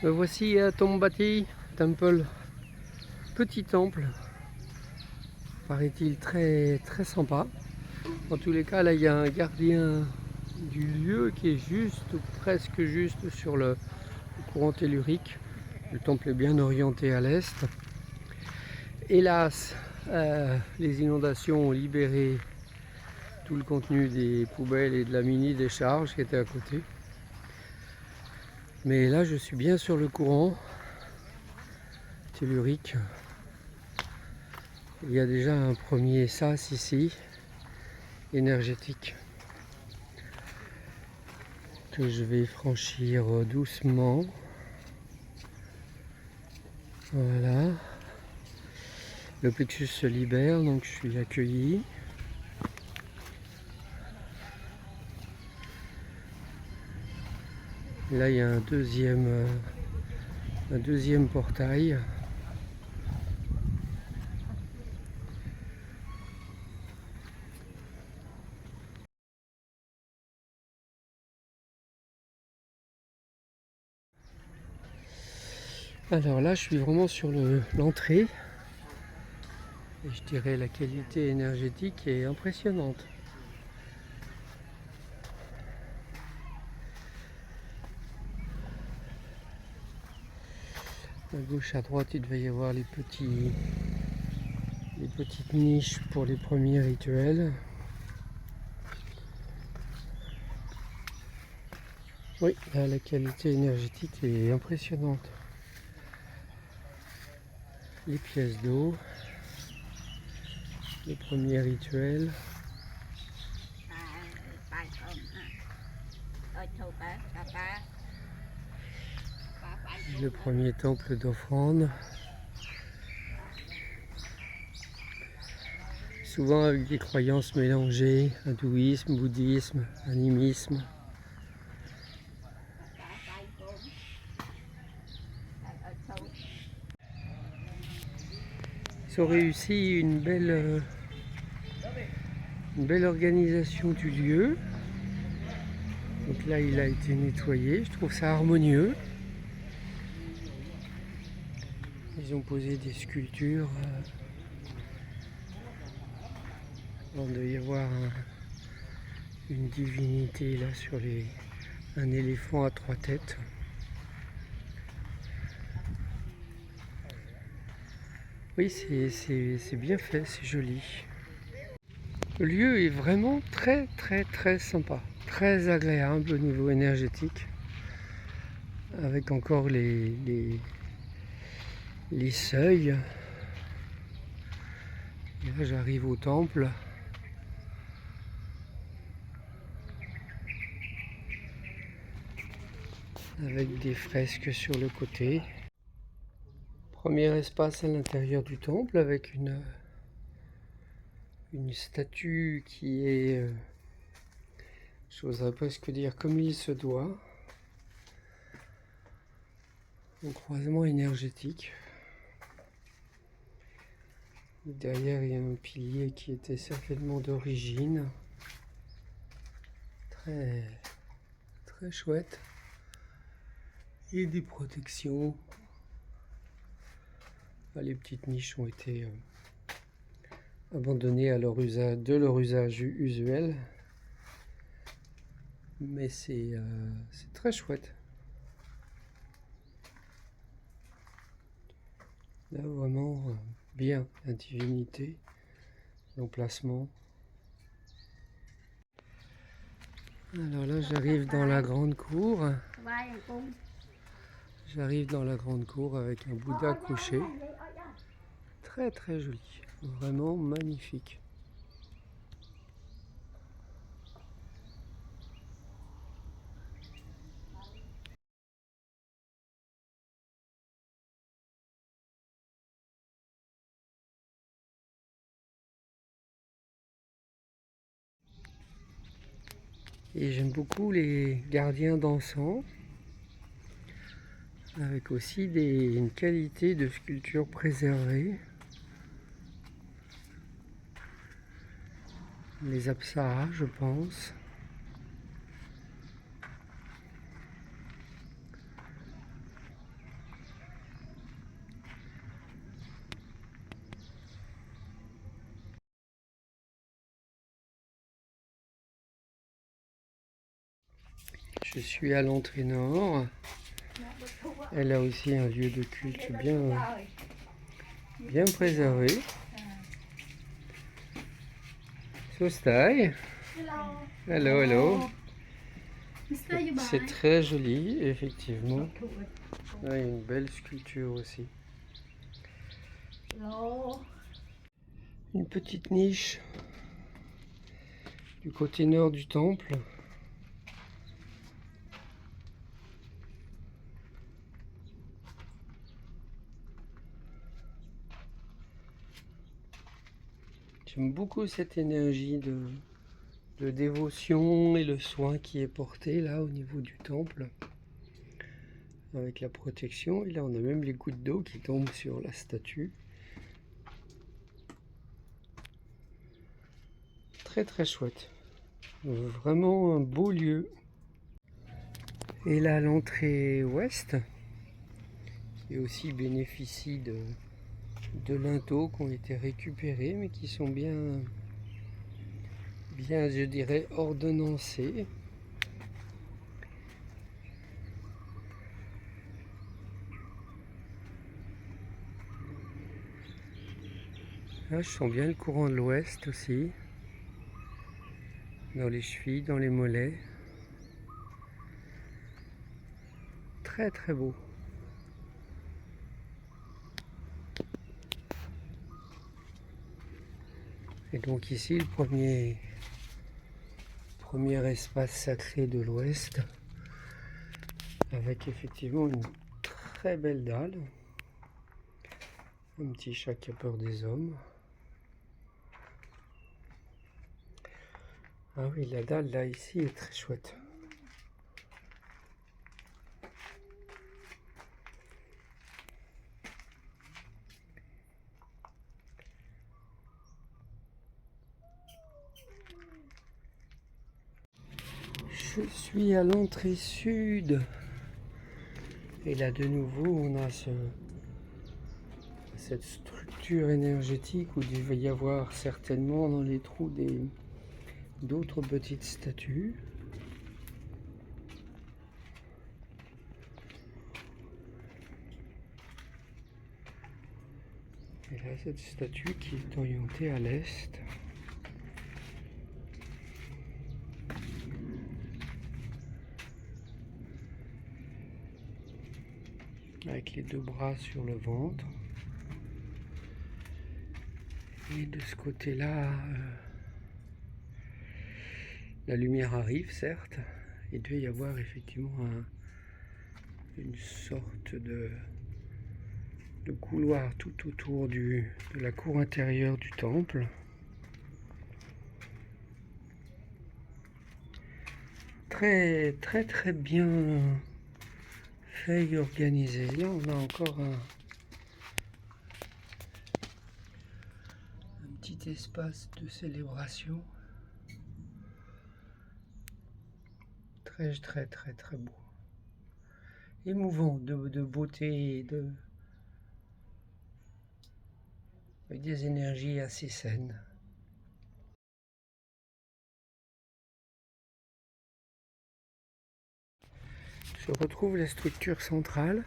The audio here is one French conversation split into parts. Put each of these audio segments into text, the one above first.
Me voici à Tombati Temple, petit temple, paraît-il très sympa. En tous les cas, là il y a un gardien du lieu qui est juste, ou presque juste sur le courant tellurique. Le temple est bien orienté à l'est. Hélas, les inondations ont libéré tout le contenu des poubelles et de la mini décharge qui était à côté. Mais là je suis bien sur le courant tellurique. Il y a déjà un premier sas ici, énergétique, que je vais franchir doucement. Voilà. Le plexus se libère, donc je suis accueilli. Là, il y a un deuxième portail. Alors là, je suis vraiment sur l'entrée. Et je dirais la qualité énergétique est impressionnante. À gauche, à droite, il devait y avoir les petites niches pour les premiers rituels. Oui, là, la qualité énergétique est impressionnante. Les pièces d'eau, les premiers rituels. Le premier temple d'offrande. Souvent avec des croyances mélangées, hindouisme, bouddhisme, animisme. Ils ont réussi une belle organisation du lieu. Donc là, il a été nettoyé. Je trouve ça harmonieux. Ils ont posé des sculptures. Il doit y avoir une divinité là sur un éléphant à 3 têtes. Oui, c'est bien fait, c'est joli. Le lieu est vraiment très sympa, très agréable au niveau énergétique, avec encore les seuils. Et là, j'arrive au temple. Avec des fresques sur le côté. Premier espace à l'intérieur du temple avec une statue qui est, j'oserais presque dire comme il se doit, un croisement énergétique. Derrière, il y a un pilier qui était certainement d'origine. Très chouette. Et des protections. Les petites niches ont été abandonnées à de leur usage usuel. Mais c'est très chouette. Là, vraiment bien la divinité, l'emplacement. Alors là, j'arrive dans la grande cour. J'arrive dans la grande cour avec un Bouddha couché. Très joli. Vraiment magnifique. Et j'aime beaucoup les gardiens d'encens, avec aussi une qualité de sculpture préservée. Les apsaras, je pense. Je suis à l'entrée nord. Elle a aussi un lieu de culte bien préservé. Sostai. Hello, hello. C'est très joli, effectivement. Là, il y a une belle sculpture aussi. Une petite niche du côté nord du temple. J'aime beaucoup cette énergie de dévotion et le soin qui est porté là au niveau du temple. Avec la protection. Et là, on a même les gouttes d'eau qui tombent sur la statue. Très très chouette. Vraiment un beau lieu. Et là, l'entrée ouest, qui aussi bénéficie de linteaux qui ont été récupérés, mais qui sont bien, je dirais, ordonnancés. Là, je sens bien le courant de l'ouest aussi, dans les chevilles, dans les mollets. Très très beau. Et donc ici, le premier espace sacré de l'ouest, avec effectivement une très belle dalle. Un petit chat qui a peur des hommes. Ah oui, la dalle là ici est très chouette. Je suis à l'entrée sud. Et là de nouveau on a cette structure énergétique où il va y avoir certainement dans les trous d'autres petites statues. Et là cette statue qui est orientée à l'est. Avec les deux bras sur le ventre. Et de ce côté-là, la lumière arrive, certes. Il devait y avoir effectivement une sorte de couloir tout autour de la cour intérieure du temple. Très très très bien fait et organisé. Là on a encore un petit espace de célébration. Très très très très beau. Émouvant de beauté avec des énergies assez saines. Je retrouve la structure centrale.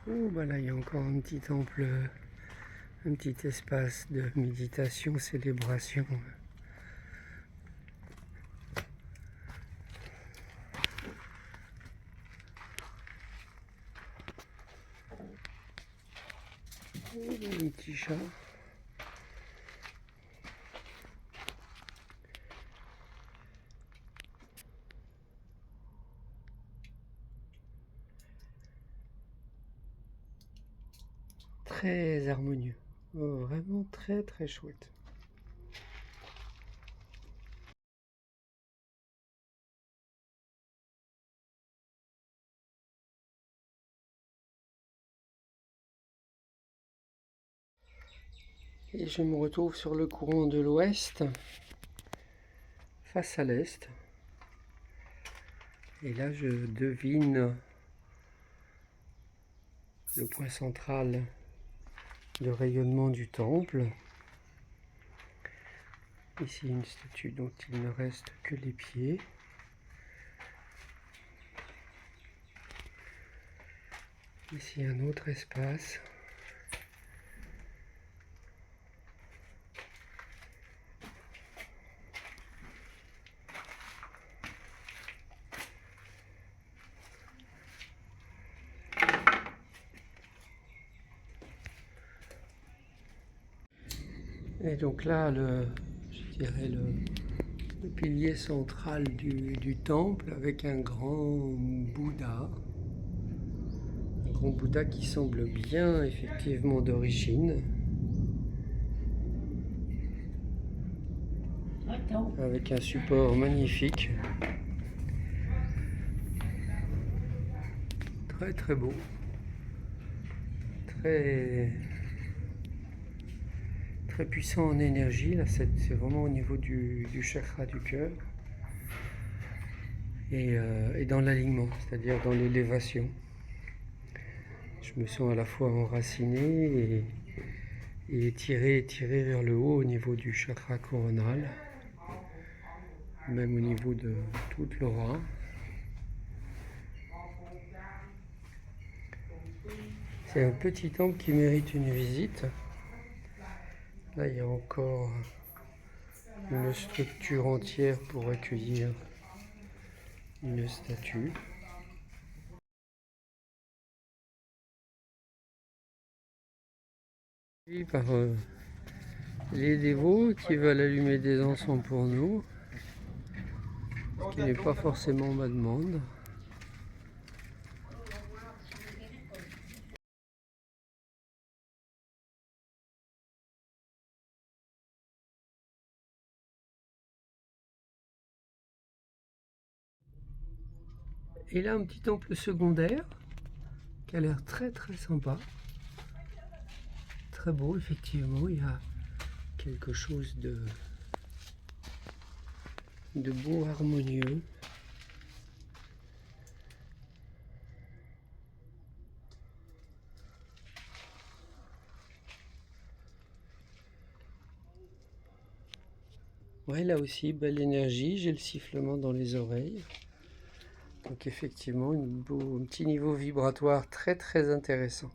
Oh, bah là, il y a encore un petit temple, un petit espace de méditation, célébration. Oh, un petit chat. Très harmonieux. Oh, vraiment très très chouette. Et je me retrouve sur le courant de l'ouest, face à l'est. Et là, je devine le point central de rayonnement du temple. Ici une statue dont il ne reste que les pieds. Ici un autre espace. Et donc là, je dirais le pilier central du temple avec un grand Bouddha. Un grand Bouddha qui semble bien effectivement d'origine. Avec un support magnifique. Très très beau. Très puissant en énergie. Là, c'est vraiment au niveau du chakra du cœur. Et dans l'alignement, c'est-à-dire dans l'élévation. Je me sens à la fois enraciné et tiré vers le haut au niveau du chakra coronal, même au niveau de toute l'aura. C'est un petit temple qui mérite une visite. Là, il y a encore une structure entière pour accueillir une statue. Par les dévots qui veulent allumer des encens pour nous, ce qui n'est pas forcément ma demande. Et là, un petit temple secondaire qui a l'air très très sympa. Très beau, effectivement. Il y a quelque chose de beau, harmonieux. Ouais, là aussi, belle énergie. J'ai le sifflement dans les oreilles. Donc effectivement, un petit niveau vibratoire très très intéressant.